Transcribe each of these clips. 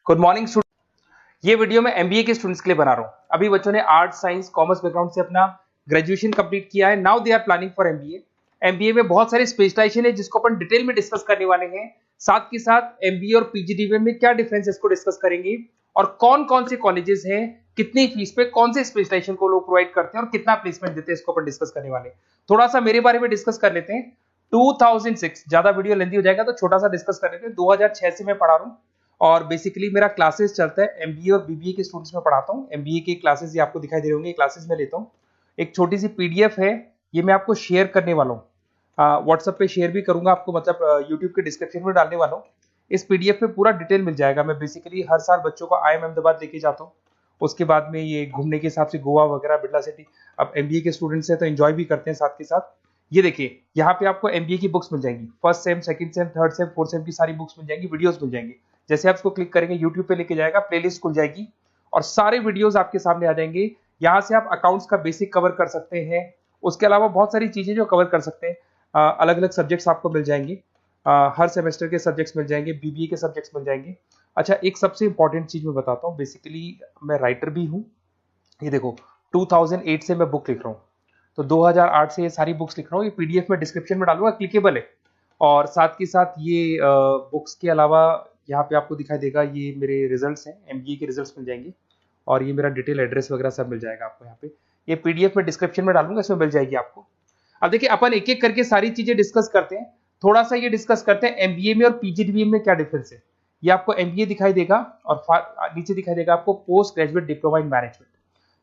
Good morning student. ये video मैं MBA के स्टूडेंट्स के लिए बना रहा हूँ। अभी बच्चों ने आर्ट साइंस कॉमर्स बैकग्राउंड से अपना ग्रेजुएशन कंप्लीट किया है। Now they are planning for MBA. MBA में बहुत सारे स्पेशलाइजेशन है जिसको अपन डिटेल में डिस्कस करने वाले हैं। साथ के साथ एमबीए और पीजीडीबीएम में क्या डिफरेंस है इसको डिस्कस करेंगे और कौन कौन से कॉलेजेस हैं, कितनी फीस पे कौन से स्पेशलाइजेशन को लोग प्रोवाइड करते हैं और कितना प्लेसमेंट देते हैं, इसको अपन डिस्कस करने वाले हैं। थोड़ा सा मेरे बारे में डिस्कस कर लेते हैं। 2006, ज्यादा वीडियो लेंथी हो जाएगा तो छोटा सा डिस्कस कर लेते हैं। 2006 से मैं पढ़ा रहा हूँ और बेसिकली मेरा क्लासेस चलता है। एमबीए और बीबीए के स्टूडेंट्स में पढ़ाता हूँ। एमबीए के क्लासेस ये आपको दिखाई दे रहे होंगे, क्लासेस में लेता हूँ। एक छोटी सी पीडीएफ है, ये मैं आपको शेयर करने वाला हूँ। व्हाट्सएप पे शेयर भी करूंगा आपको, मतलब यूट्यूब के डिस्क्रिप्शन में डालने वाला हूँ। इस पीडीएफ पे पूरा डिटेल मिल जाएगा। मैं बेसिकली हर साल बच्चों को IIM अहमदाबाद लेके जाता हूँ। उसके बाद में ये घूमने के हिसाब से गोवा वगैरह, बिरला सिटी। अब एमबीए के स्टूडेंट्स हैं तो एंजॉय भी करते हैं साथ के साथ। ये देखिए, यहाँ पे आपको एमबीए की बुक्स मिल जाएंगी। First sem, second same, third same, fourth same की सारी बुक्स मिल जाएंगी, वीडियोस मिल जाएंगी। जैसे आप इसको क्लिक करेंगे यूट्यूब पे लेके जाएगा, प्लेलिस्ट खुल जाएगी और सारे वीडियोस आपके सामने आ जाएंगे। यहाँ से आप अकाउंट्स का बेसिक कवर कर सकते हैं। उसके अलावा बहुत सारी चीजें जो कवर कर सकते हैं। अलग अलग सब्जेक्ट्स आपको मिल जाएंगे। हर सेमेस्टर के सब्जेक्ट्स मिल जाएंगे, बीबीए के सब्जेक्ट्स मिल जाएंगे। अच्छा, एक सबसे इंपॉर्टेंट चीज मैं बताता हूँ। बेसिकली मैं राइटर भी हूँ। ये देखो, 2008 से मैं बुक लिख रहा हूँ, तो 2008 से ये सारी बुक्स लिख रहा हूँ। ये पीडीएफ में डिस्क्रिप्शन में डालूंगा, क्लिकेबल है। और साथ के साथ ये बुक्स के अलावा यहाँ पे आपको दिखाई देगा, ये मेरे रिजल्ट्स हैं, एमबीए के रिजल्ट्स मिल जाएंगे। और ये मेरा डिटेल एड्रेस वगैरह सब मिल जाएगा आपको यहाँ पे। ये पीडीएफ में डिस्क्रिप्शन में डालूंगा, इसमें मिल जाएगी आपको। अब देखिए, अपन एक एक करके सारी चीजें डिस्कस करते हैं। थोड़ा सा ये डिस्कस करते हैं एमबीए में और पीजीडीबीएम में क्या डिफरेंस है। ये आपको एमबीए दिखाई देगा और नीचे दिखाई देगा आपको post graduate diploma in management.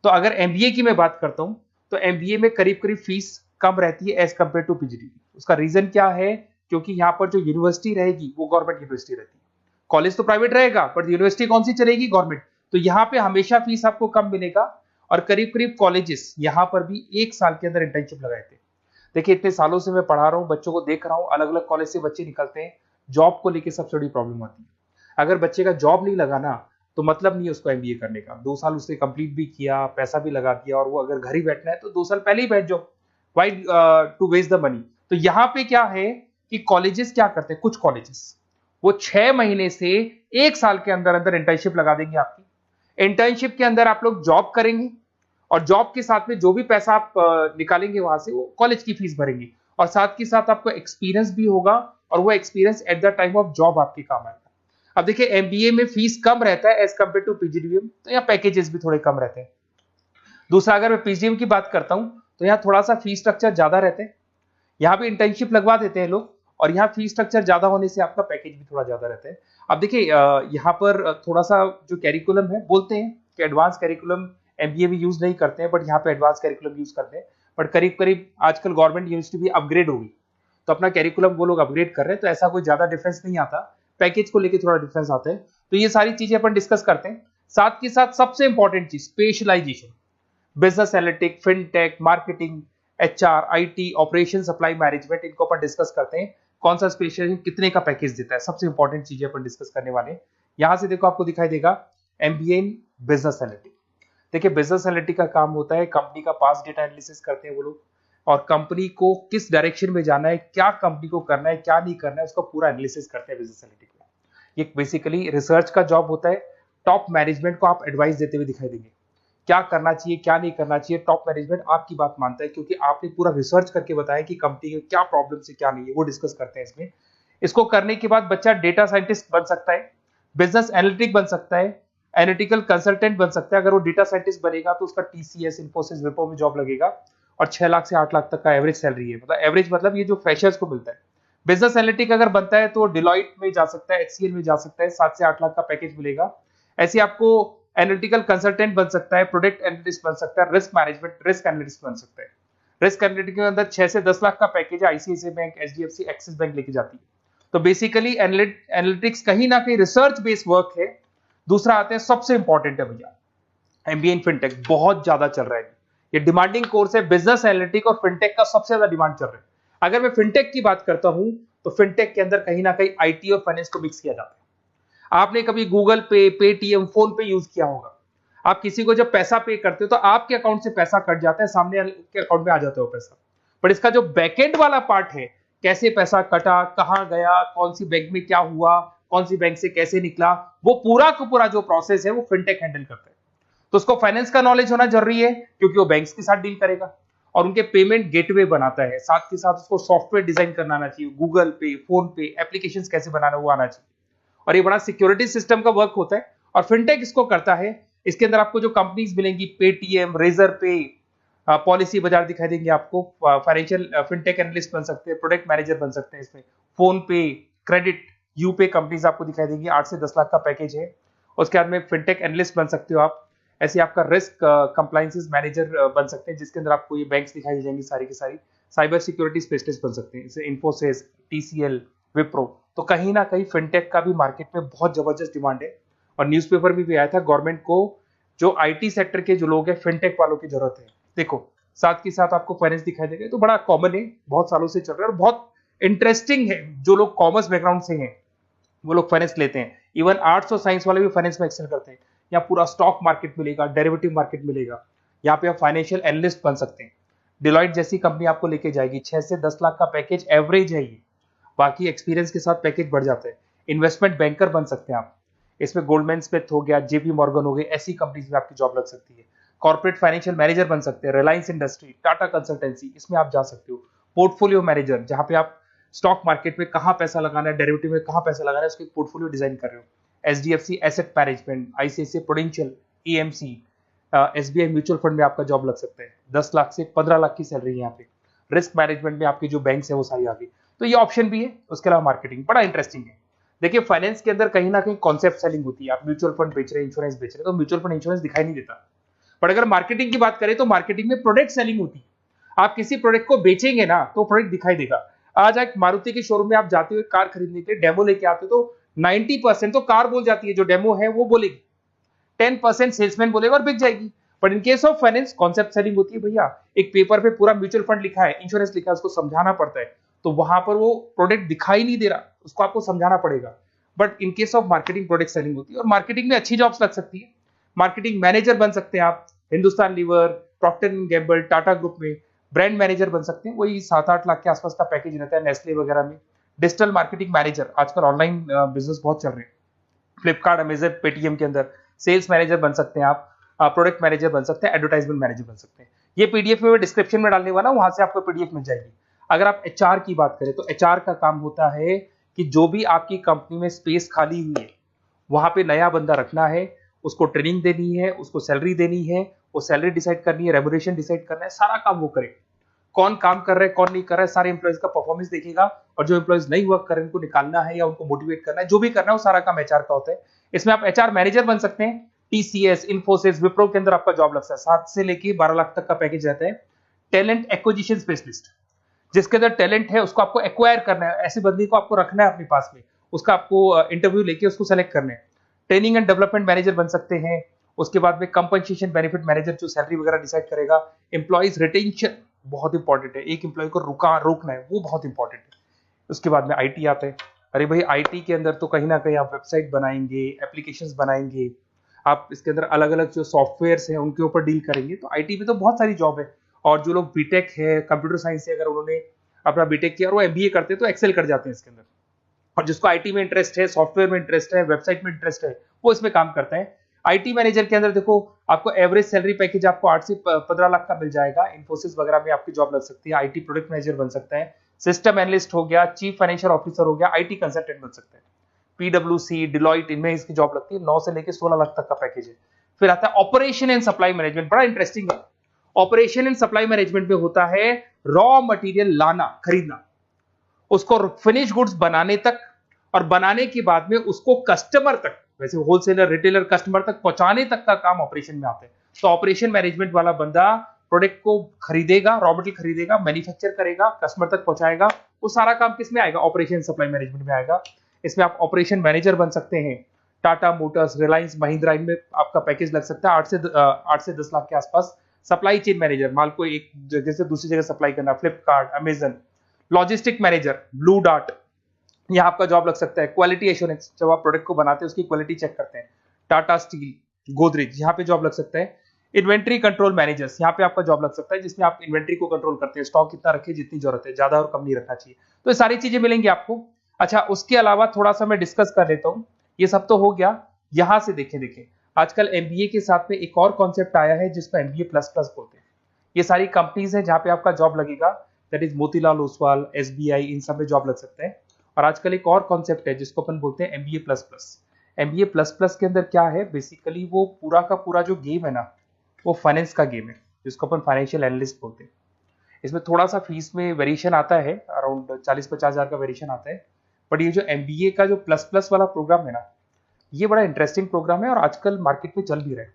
तो अगर एमबीए की मैं बात करता हूं तो एमबीए में करीब करीब फीस कम रहती है एज कंपेयर टू पीजीडीबी। उसका रीजन क्या है? क्योंकि यहाँ पर जो यूनिवर्सिटी रहेगी वो गवर्नमेंट यूनिवर्सिटी रहती है। कॉलेज तो प्राइवेट रहेगा पर यूनिवर्सिटी कौन सी चलेगी? गवर्नमेंट। तो यहाँ पे हमेशा फीस आपको कम मिलेगा। और करीब करीब कॉलेजेस यहाँ पर भी 1 साल के अंदर इंटर्नशिप लगाए थे। देखिए, इतने सालों से मैं पढ़ा रहा हूँ, बच्चों को देख रहा हूँ, अलग अलग कॉलेज से बच्चे निकलते हैं। जॉब को लेकर सबसे बड़ी प्रॉब्लम आती है। अगर बच्चे का जॉब नहीं लगा ना, तो मतलब नहीं है उसको एमबीए करने का। 2 साल उसने कंप्लीट भी किया, पैसा भी लगा दिया, और वो अगर घर ही बैठना है तो 2 साल पहले ही बैठ जाओ। Why to waste the money. तो यहाँ पे क्या है कि कॉलेजेस क्या करते हैं, कुछ कॉलेजेस वो 6 महीने से 1 साल के अंदर अंदर इंटर्नशिप लगा देंगे आपकी। इंटर्नशिप के अंदर आप लोग जॉब करेंगे और जॉब के साथ में जो भी पैसा आप निकालेंगे वहां से, वो कॉलेज की फीस भरेंगे। और साथ के साथ आपको एक्सपीरियंस भी होगा और वो experience at the time of job आपके काम आएगा। अब देखिए, एमबीए में फीस कम रहता है एज कंपेयर टू पीजीडीबीएम, तो यहाँ पैकेजेस भी थोड़े कम रहते हैं। दूसरा, अगर मैं पीजीडीबीएम की बात करता हूँ तो यहाँ थोड़ा सा फीस स्ट्रक्चर ज्यादा रहते हैं। यहाँ भी इंटर्नशिप लगवा देते हैं लोग, और यहाँ फीस स्ट्रक्चर ज्यादा होने से आपका पैकेज भी थोड़ा ज्यादा रहता है। अब देखिए, यहाँ पर थोड़ा सा जो कैरिकुलम है, बोलते हैं कि एडवांस कैरिकुलम एमबीए भी यूज नहीं करते हैं, बट यहाँ पे एडवांस कैरिकुलम यूज करते हैं। बट करीब करीब आजकल गवर्नमेंट यूनिवर्सिटी भी अपग्रेड होगी, तो अपना कैरिकुलम वो लोग अपग्रेड कर रहे हैं, तो ऐसा कोई ज्यादा डिफरेंस नहीं आता। पैकेज को लेकर थोड़ा डिफरेंस आता है। तो ये सारी चीजें अपन डिस्कस करते हैं। साथ के साथ सबसे इंपॉर्टेंट चीज, specialization. Business analytic, fintech, marketing, HR, IT, operation, supply management, इनको अपन डिस्कस करते हैं। कौन सा स्पेशलाइजेशन कितने का पैकेज देता है, सबसे इंपॉर्टेंट चीजें अपन डिस्कस करने वाले हैं। यहां से देखो, आपको दिखाई देगा एमबीए इन बिजनेस एनालिटिक। देखिए, बिजनेस एनालिटिक का काम होता है, कंपनी का पास्ट डेटा एनालिसिस करते हैं वो लोग, और कंपनी को किस डायरेक्शन में जाना है, क्या कंपनी को करना है, क्या नहीं करना है, उसका पूरा एनालिसिस करते हैं बिजनेस एनालिटिक में। ये बेसिकली रिसर्च का जॉब होता है। टॉप मैनेजमेंट को आप एडवाइस देते हुए दिखाई देंगे, क्या करना चाहिए, क्या नहीं करना चाहिए। टॉप मैनेजमेंट आपकी बात मानता है, क्योंकि आपने पूरा रिसर्च करके बताया कि कंपनी के क्या प्रॉब्लम है, क्या नहीं है, वो डिस्कस करते हैं इसमें। इसको करने के बाद बच्चा डेटा साइंटिस्ट बन सकता है, बिजनेस एनालिटिक बन सकता है, एनालिटिकल कंसल्टेंट बन सकता है। अगर वो डेटा साइंटिस्ट बनेगा तो उसका टीसीएस, इन्फोसिस, विप्रो में जॉब लगेगा, और 6 लाख से 8 लाख तक का एवरेज सैलरी है। मतलब एवरेज मतलब ये जो फ्रेशर्स को मिलता है। बिजनेस एनालिटिक अगर बनता है तो डिलॉइट में जा सकता है, एचसीएल में जा सकता है, 7 से 8 लाख का पैकेज मिलेगा। ऐसे आपको एनालिटिकल कंसल्टेंट बन सकता है, प्रोडक्ट एनालिस्ट बन सकता है, रिस्क मैनेजमेंट, रिस्क एनालिस्ट बन सकता है। रिस्क एनालिटिक के अंदर 6 से 10 लाख का पैकेज है, ICICI bank, HDFC, axis bank लेके जाती है। तो बेसिकली एनालिटिक्स कहीं ना कहीं रिसर्च बेस्ड वर्क है। दूसरा आते हैं, सबसे इंपॉर्टेंट है भैया, एमबीए इन फिनटेक। बहुत ज्यादा चल रहा है, ये डिमांडिंग कोर्स है। बिजनेस एनालिटिक और फिनटेक का सबसे ज्यादा डिमांड चल रहा है। अगर मैं फिनटेक की बात करता हूं तो फिनटेक के अंदर कहीं ना कहीं आईटी और फाइनेंस को मिक्स किया जाता है। आपने कभी गूगल पे, पेटीएम, फोन पे यूज किया होगा। आप किसी को जब पैसा पे करते हो तो आपके अकाउंट से पैसा कट जाता है, सामने के अकाउंट में आ जाता है वो पैसा। पर इसका जो बैकएंड वाला पार्ट है, कैसे पैसा कटा, कहां गया, कौन सी बैंक में क्या हुआ, कौन सी बैंक से कैसे निकला, वो पूरा का पूरा जो प्रोसेस है वो फिनटेक हैंडल करता है। तो उसको फाइनेंस का नॉलेज होना जरूरी है क्योंकि वो बैंक्स के साथ डील करेगा और उनके पेमेंट गेटवे बनाता है। साथ के साथ उसको सॉफ्टवेयर डिजाइन करना आना चाहिए, गूगल पे, फोन पे, एप्लीकेशंस कैसे बनाना वो आना चाहिए। और ये बड़ा सिक्योरिटी सिस्टम का वर्क होता है और फिनटेक इसको करता है। इसके अंदर आपको जो कंपनीज मिलेंगी, पेटीएम, रेजर पे, पॉलिसी बाजार दिखाई देंगे आपको, फाइनेंशियल फिनटेक एनालिस्ट बन सकते हैं, प्रोडक्ट मैनेजर बन सकते हैं इसमें, फोन पे, क्रेडिट, यूपे कंपनीज आपको दिखाई देंगी। 8 से 10 लाख का पैकेज है। उसके बाद में फिनटेक एनालिस्ट बन सकते हो आप। ऐसे आपका रिस्क कंप्लायंसेस मैनेजर बन सकते हैं जिसके अंदर आपको ये बैंक्स दिखाई जाएंगी सारी की सारी। साइबर सिक्योरिटी स्पेशलिस्ट बन सकते हैं, जैसे इन्फोसिस, टीसीएल, विप्रो। तो कहीं ना कहीं फिनटेक का भी मार्केट में बहुत जबरदस्त डिमांड है और न्यूज़पेपर में भी आया था गवर्नमेंट को जो आईटी सेक्टर के जो लोग हैं फिनटेक वालों की जरूरत है। देखो साथ के साथ आपको फाइनेंस दिखाई देगा, तो बड़ा कॉमन है, बहुत सालों से चल रहा है और बहुत इंटरेस्टिंग है। जो लोग कॉमर्स बैकग्राउंड से हैं वो लोग फाइनेंस लेते हैं। इवन आर्ट्स और साइंस वाले भी फाइनेंस में एक्सेल करते हैं। यहाँ पूरा स्टॉक मार्केट मिलेगा, डेरिवेटिव मार्केट मिलेगा। यहाँ पे आप फाइनेंशियल एनालिस्ट बन सकते हैं। डिलॉइट जैसी कंपनी आपको लेके जाएगी। 6 से 10 लाख का पैकेज एवरेज है ये, बाकी एक्सपीरियंस के साथ पैकेज बढ़ जाता है। इन्वेस्टमेंट बैंकर बन सकते हैं आप, इसमें गोल्डमैन स्मिथ हो गया, जेपी मॉर्गन हो गए, ऐसी कंपनीज में आपकी जॉब लग सकती है। कॉर्पोरेट फाइनेंशियल मैनेजर बन सकते हैं, रिलायंस इंडस्ट्री, टाटा कंसल्टेंसी, इसमें आप जा सकते हो। पोर्टफोलियो मैनेजर, जहां पे आप स्टॉक मार्केट में कहां पैसा लगाना है, डेरिवेटिव में कहां पैसा लगाना है, उसके पोर्टफोलियो डिजाइन कर रहे हो। HDFC asset management, ICICI prudential, EMC, SBI mutual fund में आपका जॉब लग सकता है। 10 लाख से 15 लाख की सैलरी है यहाँ पे। रिस्क मैनेजमेंट में आपकी जो बैंक्स है वो सारी आ गई। तो ये ऑप्शन भी है। उसके अलावा मार्केटिंग बड़ा इंटरेस्टिंग है। देखिए फाइनेंस के अंदर कहीं ना कहीं कॉन्सेप्ट सेलिंग होती है। आप म्यूचुअल फंड बेच रहे हैं, इंश्योरेंस बेच रहे हैं, तो म्यूचुअल फंड इंश्योरेंस दिखाई नहीं देता। पर अगर मार्केटिंग की बात करें तो मार्केटिंग में प्रोडक्ट सेलिंग होती है। आप किसी प्रोडक्ट को बेचेंगे ना तो प्रोडक्ट दिखाई देगा। आज एक मारुति के शोरूम में आप जाते हुए कार खरीदने के लिए डेमो लेके आते हो तो 90% तो कार बोल जाती है, जो डेमो है वो बोलेगी, 10% सेल्समैन बोलेगा और बिक जाएगी। But in case of finance concept selling होती है भैया। एक पेपर पे पूरा म्यूचुअल फंड लिखा है, इंश्योरेंस लिखा है, उसको समझाना पड़ता है। तो वहां पर वो प्रोडक्ट दिखाई नहीं दे रहा, उसको आपको समझाना पड़ेगा। But in case of marketing product selling होती है और मार्केटिंग में अच्छी जॉब्स लग सकती है। मार्केटिंग मैनेजर बन सकते हैं आप, Hindustan Lever, Procter and Gamble, Tata group में ब्रांड मैनेजर बन सकते हैं। वही 7-8 लाख के आसपास का पैकेज रहता है, नेस्ले वगैरह में। डिजिटल मार्केटिंग मैनेजर, आजकल ऑनलाइन बिजनेस बहुत चल रहे हैं, फ्लिपकार्ट, अमेजन, पेटीएम के अंदर सेल्स मैनेजर बन सकते हैं आप, प्रोडक्ट मैनेजर बन सकते हैं, एडवर्टाइजमेंट मैनेजर बन सकते हैं। ये पीडीएफ में मैं डिस्क्रिप्शन में डालने वाला हूं, वहां से आपको पीडीएफ मिल जाएगी। अगर आप एचआर की बात करें तो एचआर का काम होता है कि जो भी आपकी कंपनी में स्पेस खाली हुई है वहां पे नया बंदा रखना है, उसको ट्रेनिंग देनी है, उसको सैलरी देनी है, वो सैलरी डिसाइड करनी है, रेम्यूनरेशन डिसाइड करना है, सारा काम वो करे। कौन काम कर रहा है, कौन नहीं कर रहा है, सारे एम्प्लॉइज का परफॉर्मेंस देखेगा और जो एम्प्लॉइज नहीं वर्क कर रहे हैं उनको निकालना है या उनको मोटिवेट करना है, जो भी करना है वो सारा काम एचआर का होता है। इसमें आप एचआर मैनेजर बन सकते हैं। टीसीएस, इन्फोसिस, विप्रो के अंदर आपका जॉब लगता है। 7 से लेके 12 लाख तक का पैकेज रहता है। टैलेंट एक्विजिशन स्पेशलिस्ट, जिसके अंदर टैलेंट है उसको आपको एक्वायर करना है, ऐसे बंदी को आपको रखना है अपने पास में, उसका आपको इंटरव्यू लेके उसको सेलेक्ट करना है। ट्रेनिंग एंड डेवलपमेंट मैनेजर बन सकते हैं। उसके बाद में कंपनसेशन बेनिफिट मैनेजर, जो सैलरी वगैरह डिसाइड करेगा। एम्प्लॉइज रिटेंशन बहुत इंपॉर्टेंट है, एक एम्प्लॉय को रोकना है, वो बहुत इंपॉर्टेंट है। उसके बाद में आईटी आता है। अरे भाई आईटी के अंदर तो कहीं ना कहीं आप वेबसाइट बनाएंगे, एप्लीकेशंस बनाएंगे, आप इसके अंदर अलग अलग जो सॉफ्टवेयर्स हैं उनके ऊपर डील करेंगे। तो आईटी में तो बहुत सारी जॉब है। और जो लोग बीटेक है, कंप्यूटर साइंस से अगर उन्होंने अपना बीटेक किया और वो एमबीए करते हैं तो एक्सेल कर जाते हैं इसके अंदर। और जिसको आईटी में इंटरेस्ट है, सॉफ्टवेयर में इंटरेस्ट है, वेबसाइट में इंटरेस्ट है, वो इसमें काम करता है। आईटी मैनेजर के अंदर देखो आपको एवरेज सैलरी पैकेज आपको 8 से 15 लाख का मिल जाएगा। इन्फोसिस वगैरह में आपकी जॉब लग सकती है। आईटी प्रोडक्ट मैनेजर बन सकता है, सिस्टम एनालिस्ट हो गया, चीफ फाइनेंशियल ऑफिसर हो गया, आईटी कंसल्टेंट बन सकते हैं। पीडब्ल्यूसी, डिलॉइट, इनमें इसकी जॉब लगती है। 9 से लेकर 16 लाख तक का पैकेज है। फिर आता है ऑपरेशन एंड सप्लाई मैनेजमेंट, बड़ा इंटरेस्टिंग है। ऑपरेशन एंड सप्लाई मैनेजमेंट में होता है रॉ मटेरियल लाना, खरीदना, उसको फिनिश गुड्स बनाने तक और बनाने के बाद में उसको कस्टमर तक, वैसे होलसेलर, रिटेलर, कस्टमर तक पहुंचाने तक का काम ऑपरेशन में आता है। तो ऑपरेशन मैनेजमेंट वाला बंदा प्रोडक्ट को खरीदेगा, रॉ मटेरियल खरीदेगा, मैन्युफैक्चर करेगा, कस्टमर तक पहुंचाएगा। वो सारा काम किस में आएगा? ऑपरेशन सप्लाई मैनेजमेंट में आएगा। इसमें आप ऑपरेशन मैनेजर बन सकते हैं। टाटा मोटर्स, रिलायंस, महिंद्रा, इनमें आपका पैकेज लग सकता है 8 से 10 लाख के आसपास। सप्लाई चेन मैनेजर, माल को एक जगह से दूसरी जगह सप्लाई करना, Flipkart, Amazon. Logistic manager, blue dart, यहाँ आपका जॉब लग सकता है। क्वालिटी एश्योरेंस, जब आप प्रोडक्ट को बनाते हैं उसकी क्वालिटी चेक करते हैं। टाटा स्टील, गोदरेज, यहाँ पे जॉब लग सकता है। इन्वेंट्री कंट्रोल मैनेजर्स, यहाँ पे आपका जॉब लग सकता है, जिसमें आप इन्वेंट्री को कंट्रोल करते हैं, स्टॉक कितना रखे, जितनी जरूरत है, ज्यादा और कम नहीं रखना चाहिए। तो ये सारी चीजें मिलेंगी आपको। अच्छा, उसके अलावा थोड़ा सा मैं डिस्कस कर लेता हूँ। ये सब तो हो गया। यहां से देखें आजकल एमबीए के साथ में एक और कॉन्सेप्ट आया है जिसको एमबीए प्लस प्लस बोलते हैं। ये सारी कंपनीज है जहां पे आपका जॉब लगेगा, that is Motilal Oswal, SBI, इन सब में जॉब लग सकते हैं। और आजकल एक और कॉन्सेप्ट है जिसको अपन बोलते हैं MBA plus plus. MBA plus plus के अंदर क्या है, बेसिकली वो पूरा का पूरा जो गेम है ना, वो फाइनेंस का गेम है, जिसको अपन फाइनेंशियल एनालिस्ट बोलते हैं। इसमें थोड़ा सा फीस में वेरिएशन आता है, अराउंड 40-50 हज़ार का वेरिएशन आता है। बट ये जो एमबीए का जो प्लस प्लस वाला प्रोग्राम है ना, ये बड़ा इंटरेस्टिंग प्रोग्राम है और आजकल मार्केट में चल भी रहा है।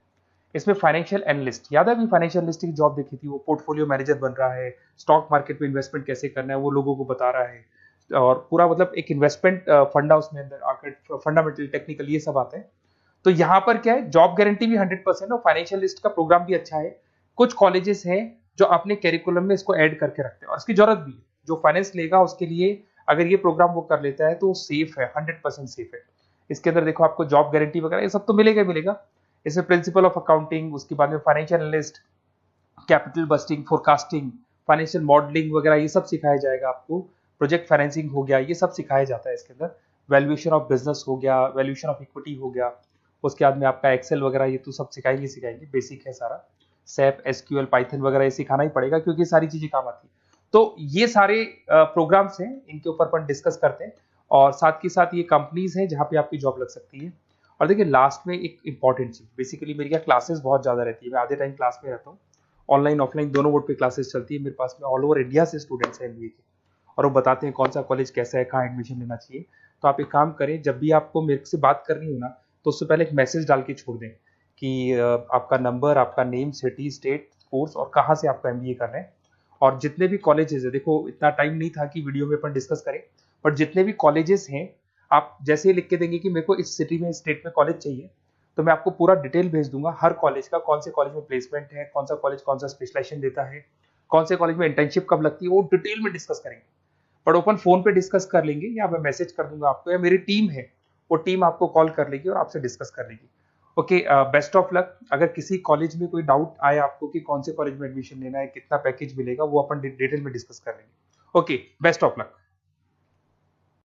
इसमें फाइनेंशियल एनालिस्ट, याद है अभी फाइनेंशियल एनालिस्ट की जॉब देखी थी, वो पोर्टफोलियो मैनेजर बन रहा है, स्टॉक मार्केट में इन्वेस्टमेंट कैसे करना है वो लोगों को बता रहा है, और पूरा मतलब एक इन्वेस्टमेंट फंडा उसमें अंदर आकर, फंडामेंटल टेक्निकल ये सब आते हैं। तो यहाँ पर क्या है, जॉब गारंटी भी 100% और फाइनेंशियल लिस्ट का प्रोग्राम भी अच्छा है। कुछ कॉलेजेस हैं जो अपने कैरिकुलम में इसको ऐड करके रखते हैं और इसकी जरूरत भी है। जो फाइनेंस लेगा उसके लिए अगर ये प्रोग्राम वो कर लेता है तो सेफ है, 100% सेफ है। इसके अंदर देखो आपको जॉब गारंटी वगैरह ये सब तो मिलेगा मिलेगा। इसमें प्रिंसिपल ऑफ अकाउंटिंग, उसके बाद में financial analyst, capital budgeting, forecasting, financial modelling वगैरह ये सब सिखाया जाएगा आपको। प्रोजेक्ट फाइनेंसिंग हो गया, ये सब सिखाया जाता है इसके अंदर। वैल्यूएशन ऑफ बिजनेस हो गया, वैल्यूएशन ऑफ इक्विटी हो गया, उसके बाद में आपका एक्सेल वगैरह ये तो सब सिखाएंगे, बेसिक है सारा। सैप, एसक्यूएल, पाइथन वगैरह ये सिखाना ही पड़ेगा क्योंकि सारी चीजें काम आती है। तो ये सारे प्रोग्राम्स हैं, इनके ऊपर अपन डिस्कस करते हैं। और साथ के साथ ये कंपनीज हैं जहाँ पे आपकी जॉब लग सकती है। और देखिए लास्ट में एक इंपॉर्टेंट चीज, बेसिकली मेरी क्या क्लासेस बहुत ज्यादा रहती है, मैं आधे टाइम क्लास में रहता हूँ। ऑनलाइन ऑफलाइन दोनों मोड पे क्लासेस चलती है मेरे पास में। ऑल ओवर इंडिया से स्टूडेंट्स हैं एमबीए के, और वो बताते हैं कौन सा कॉलेज कैसा है, कहाँ एडमिशन लेना चाहिए। तो आप एक काम करें, जब भी आपको मेरे से बात करनी हो ना, तो उससे पहले एक मैसेज डाल के छोड़ दें कि आपका नंबर, आपका नेम, सिटी, स्टेट, कोर्स और कहाँ से आपका एमबीए कर रहे हैं। और जितने भी कॉलेजेस है, देखो इतना टाइम नहीं था कि वीडियो में अपन डिस्कस करें, बट जितने भी कॉलेजेस हैं आप जैसे ही लिख के देंगे कि मेरे को इस सिटी में, स्टेट में कॉलेज चाहिए, तो मैं आपको पूरा डिटेल भेज दूंगा हर कॉलेज का, कौन से कॉलेज में प्लेसमेंट है, कौन सा कॉलेज कौन सा स्पेशलाइजेशन देता है, कौन से कॉलेज में इंटर्नशिप कब लगती है, वो डिटेल में डिस्कस करेंगे। बट ओपन फोन पे डिस्कस कर लेंगे, या मैं मैसेज कर दूंगा आपको, या मेरी टीम है वो टीम आपको कॉल कर लेगी और आपसे डिस्कस कर लेगी। Okay, best of luck. अगर किसी कॉलेज में कोई डाउट आए आपको कि कौन से कॉलेज में एडमिशन लेना है, कितना पैकेज मिलेगा, वो अपन डिटेल में डिस्कस कर लेंगे। Okay, best of luck.